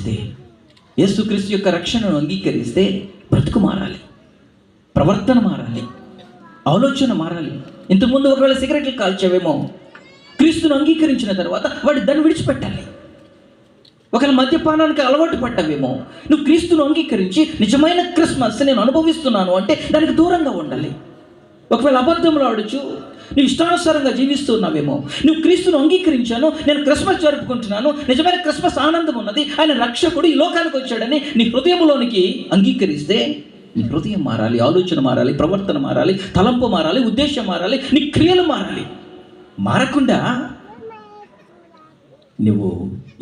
ఇస్తే, యేసుక్రీస్తు యొక్క రక్షణను అంగీకరిస్తే బ్రతుకు మారాలి, ప్రవర్తన మారాలి, ఆలోచన మారాలి. ఇంతకుముందు ఒకవేళ సిగరెట్లు కాల్చావేమో, క్రీస్తును అంగీకరించిన తర్వాత వాడు దాన్ని విడిచిపెట్టాలి. ఒకవేళ మద్యపానానికి అలవాటు పడ్డావేమో, నువ్వు క్రీస్తును అంగీకరించి నిజమైన క్రిస్మస్ నేను అనుభవిస్తున్నాను అంటే దానికి దూరంగా ఉండాలి. ఒకవేళ అబద్ధంలో ఆడుచు నువ్వు ఇష్టానుసారంగా జీవిస్తున్నావేమో, నువ్వు క్రీస్తును అంగీకరించాను, నేను క్రిస్మస్ జరుపుకుంటున్నాను, నిజమైన క్రిస్మస్ ఆనందం ఉన్నది, ఆయన రక్షకుడు ఈ లోకానికి వచ్చాడని నీ హృదయంలోనికి అంగీకరిస్తే నీ హృదయం మారాలి, ఆలోచన మారాలి, ప్రవర్తన మారాలి, తలంపు మారాలి, ఉద్దేశం మారాలి, నీ క్రియలు మారాలి. మారకుండా నువ్వు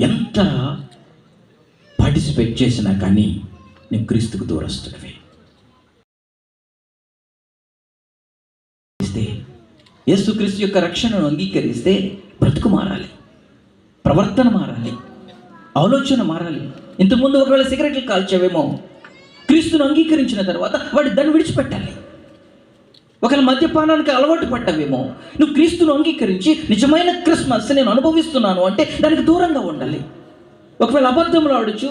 ఎంత పార్టిసిపేట్ చేసినా కానీ నువ్వు క్రీస్తుకు దూరస్తుడివి. యేసుక్రీస్తు యొక్క రక్షణను అంగీకరిస్తే బ్రతుకు మారాలి, ప్రవర్తన మారాలి, ఆలోచన మారాలి. ఇంతకుముందు ఒకవేళ సిగరెట్లు కాల్చావేమో, క్రీస్తును అంగీకరించిన తర్వాత వాడు దాన్ని విడిచిపెట్టాలి. ఒకవేళ మద్యపానానికి అలవాటు పడ్డావేమో, నువ్వు క్రీస్తును అంగీకరించి నిజమైన క్రిస్మస్ నేను అనుభవిస్తున్నాను అంటే దానికి దూరంగా ఉండాలి. ఒకవేళ అబద్ధంలో ఆడుచు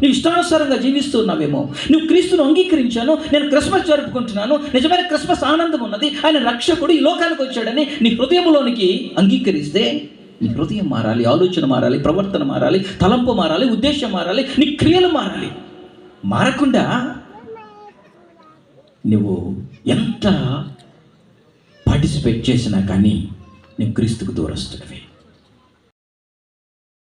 నువ్వు ఇష్టానుసారంగా జీవిస్తున్నావేమో, నువ్వు క్రీస్తును అంగీకరించాను, నేను క్రిస్మస్ జరుపుకుంటున్నాను, నిజమైన క్రిస్మస్ ఆనందం ఉన్నది, ఆయన రక్షకుడు ఈ లోకానికి వచ్చాడని నీ హృదయంలోనికి అంగీకరిస్తే నీ హృదయం మారాలి, ఆలోచన మారాలి, ప్రవర్తన మారాలి, తలంపు మారాలి, ఉద్దేశం మారాలి, నీ క్రియలు మారాలి. మారకుండా నువ్వు ఎంత పార్టిసిపేట్ చేసినా కానీ నువ్వు క్రీస్తుకు దూరస్తుడివి.